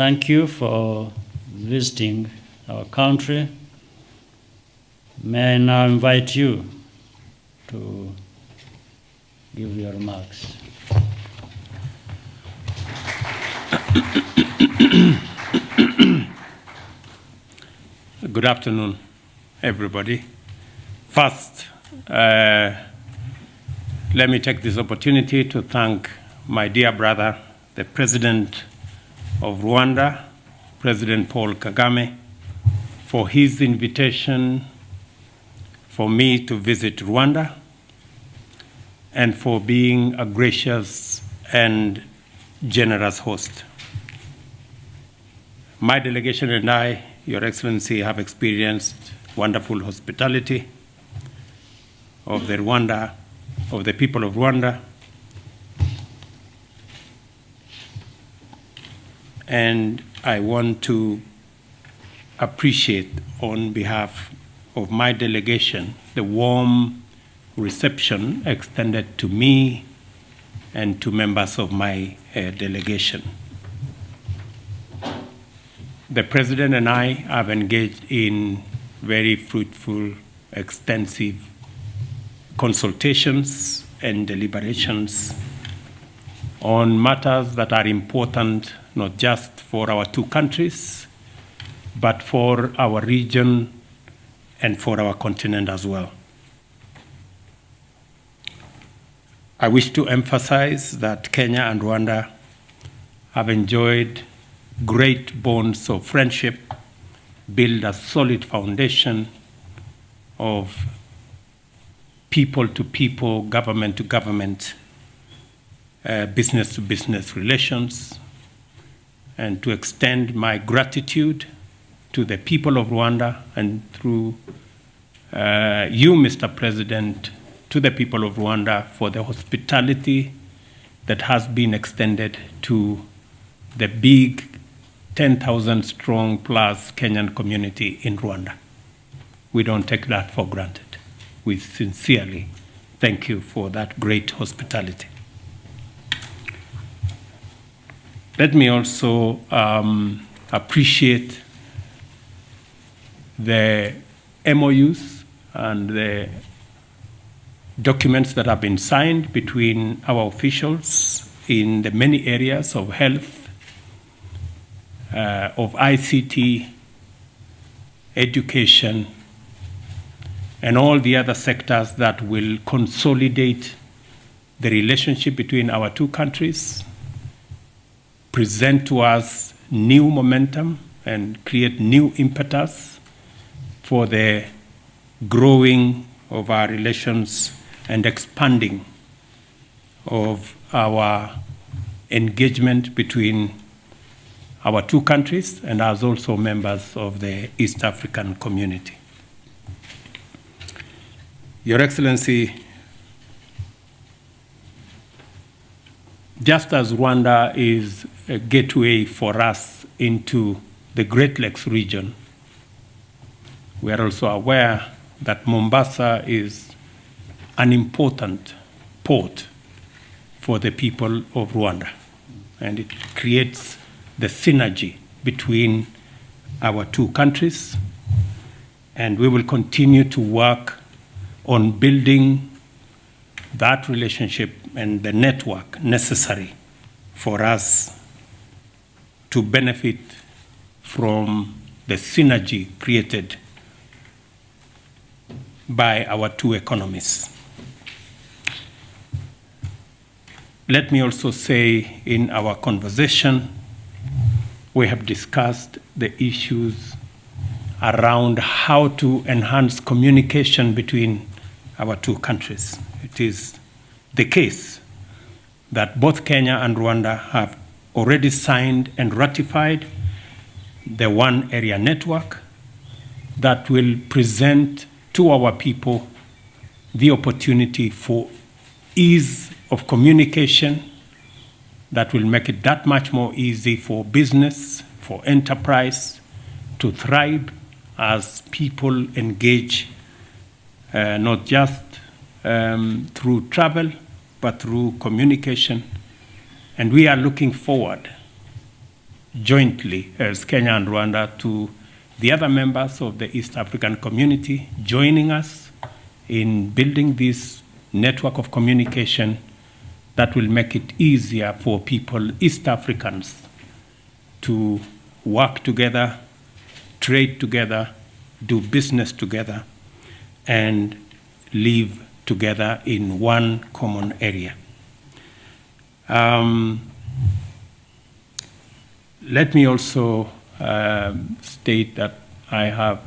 Thank you for visiting our country. May I now invite you to give your remarks. Good afternoon, everybody. First, let me take this opportunity to thank my dear brother, the President of Rwanda, President Paul Kagame, for his invitation for me to visit Rwanda and for being a gracious and generous host. My delegation and I, Your Excellency, have experienced wonderful hospitality of the people of Rwanda, and I want to appreciate on behalf of my delegation the warm reception extended to me and to members of my delegation. The President and I have engaged in very fruitful, extensive consultations and deliberations on matters that are important not just for our two countries, but for our region and for our continent as well. I wish to emphasize that Kenya and Rwanda have enjoyed great bonds of friendship, build a solid foundation of people-to-people, government-to-government, business-to-business relations, and to extend my gratitude to the people of Rwanda and through you, Mr. President, to the people of Rwanda for the hospitality that has been extended to the big 10,000 strong plus Kenyan community in Rwanda. We don't take that for granted. We sincerely thank you for that great hospitality. Let me also appreciate the MOUs and the documents that have been signed between our officials in the many areas of health, of ICT, education, and all the other sectors that will consolidate the relationship between our two countries, present to us new momentum, and create new impetus for the growing of our relations and expanding of our engagement between our two countries and as also members of the East African community. Your Excellency, just as Rwanda is a gateway for us into the Great Lakes region, we are also aware that Mombasa is an important port for the people of Rwanda, and it creates the synergy between our two countries, and we will continue to work on building that relationship and the network necessary for us to benefit from the synergy created by our two economies. Let me also say, in our conversation, we have discussed the issues around how to enhance communication between our two countries. It is the case that both Kenya and Rwanda have already signed and ratified the One Area Network that will present to our people the opportunity for ease of communication that will make it that much more easy for business, for enterprise to thrive as people engage not just through travel, but through communication. And we are looking forward jointly as Kenya and Rwanda to the other members of the East African community joining us in building this network of communication that will make it easier for people, East Africans, to work together, trade together, do business together, and live together in one common area. Let me also state that I have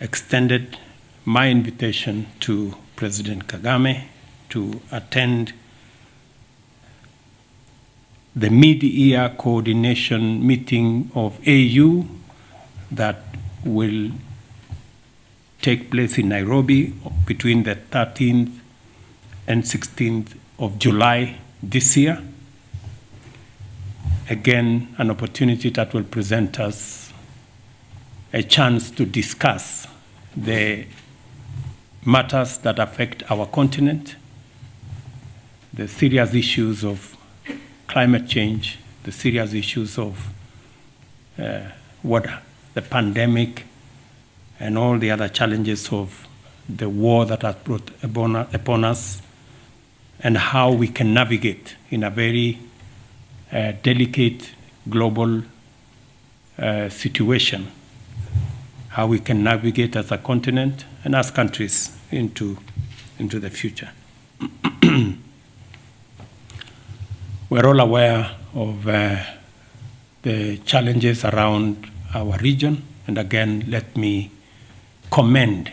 extended my invitation to President Kagame to attend the mid-year coordination meeting of AU that will take place in Nairobi between the 13th and 16th of July this year. Again, an opportunity that will present us a chance to discuss the matters that affect our continent, the serious issues of climate change, the serious issues of what the pandemic and all the other challenges of the war that has brought upon us, and how we can navigate in a very delicate global situation, how we can navigate as a continent and as countries into the future. We're all aware of the challenges around our region, and again, let me commend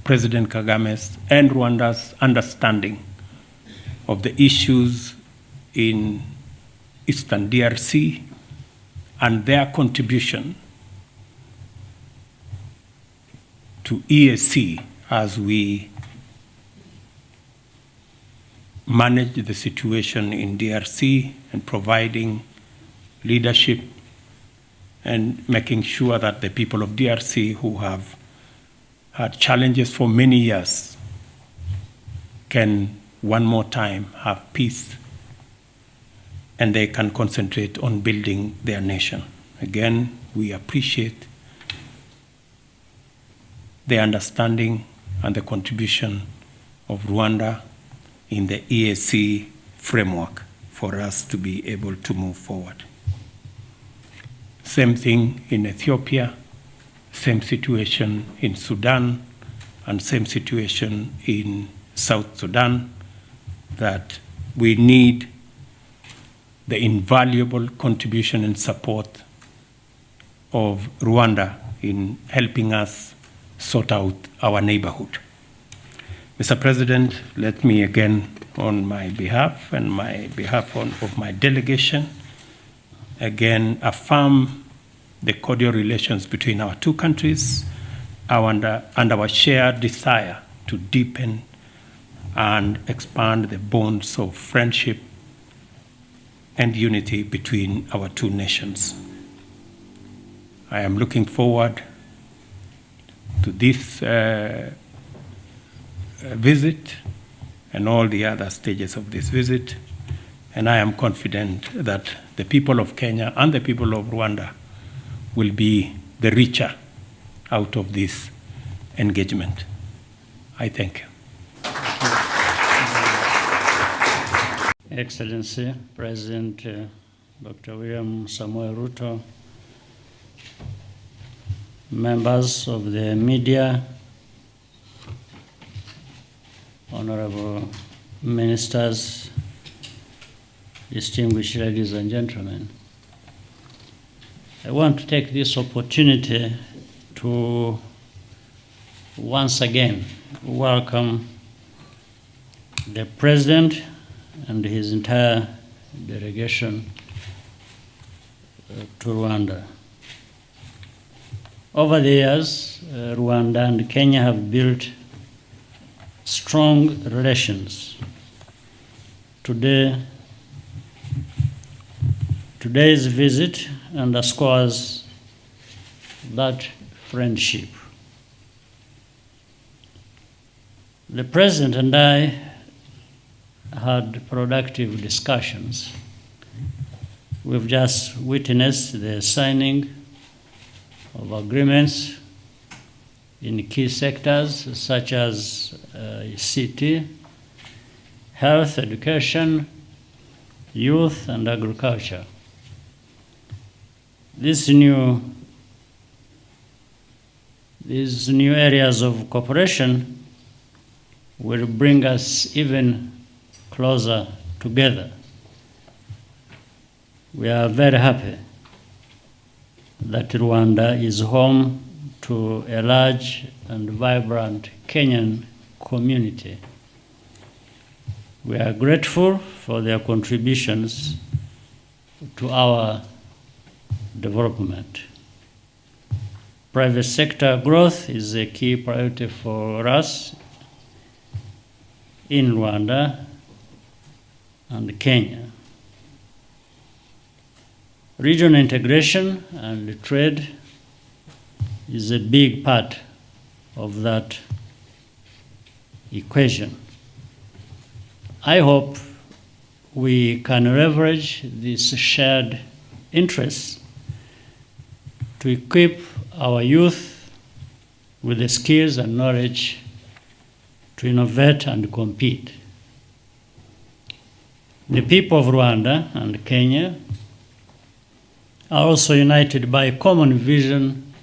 President Kagame's and Rwanda's understanding of the issues in Eastern DRC and their contribution to EAC as we manage the situation in DRC and providing leadership and making sure that the people of DRC who have had challenges for many years can one more time have peace and they can concentrate on building their nation. Again, we appreciate the understanding and the contribution of Rwanda in the EAC framework for us to be able to move forward. Same thing in Ethiopia, same situation in Sudan, and same situation in South Sudan, that we need the invaluable contribution and support of Rwanda in helping us sort out our neighborhood. Mr. President, let me again, on my behalf and my behalf of my delegation, again affirm the cordial relations between our two countries and our shared desire to deepen and expand the bonds of friendship and unity between our two nations. I am looking forward to this visit and all the other stages of this visit, and I am confident that the people of Kenya and the people of Rwanda will be the richer out of this engagement. I thank you. Excellency, President Dr. William Samuel Ruto, members of the media, honorable ministers, distinguished ladies and gentlemen, I want to take this opportunity to once again welcome the President and his entire delegation to Rwanda. Over the years, Rwanda and Kenya have built strong relations. Today's visit underscores that friendship. The President and I had productive discussions We've just witnessed the signing of agreements in key sectors such as city, health, education, youth, and agriculture. These new areas of cooperation will bring us even closer together. We are very happy that Rwanda is home to a large and vibrant Kenyan community. We are grateful for their contributions to our development. Private sector growth is a key priority for us in Rwanda and Kenya. Regional integration and trade is a big part of that equation. I hope we can leverage these shared interests to equip our youth with the skills and knowledge to innovate and compete. The people of Rwanda and Kenya are also united by a common vision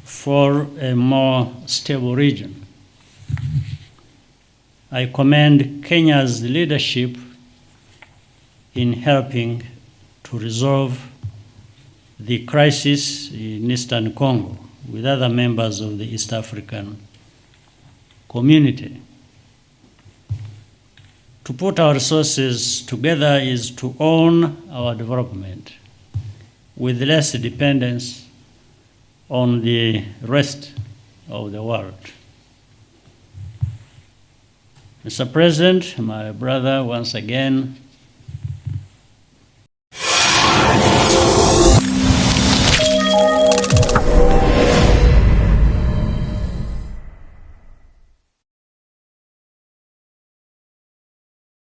for a more stable region. I commend Kenya's leadership in helping to resolve the crisis in Eastern Congo with other members of the East African community. To put our resources together is to own our development with less dependence on the rest of the world. Mr. President, my brother, once again,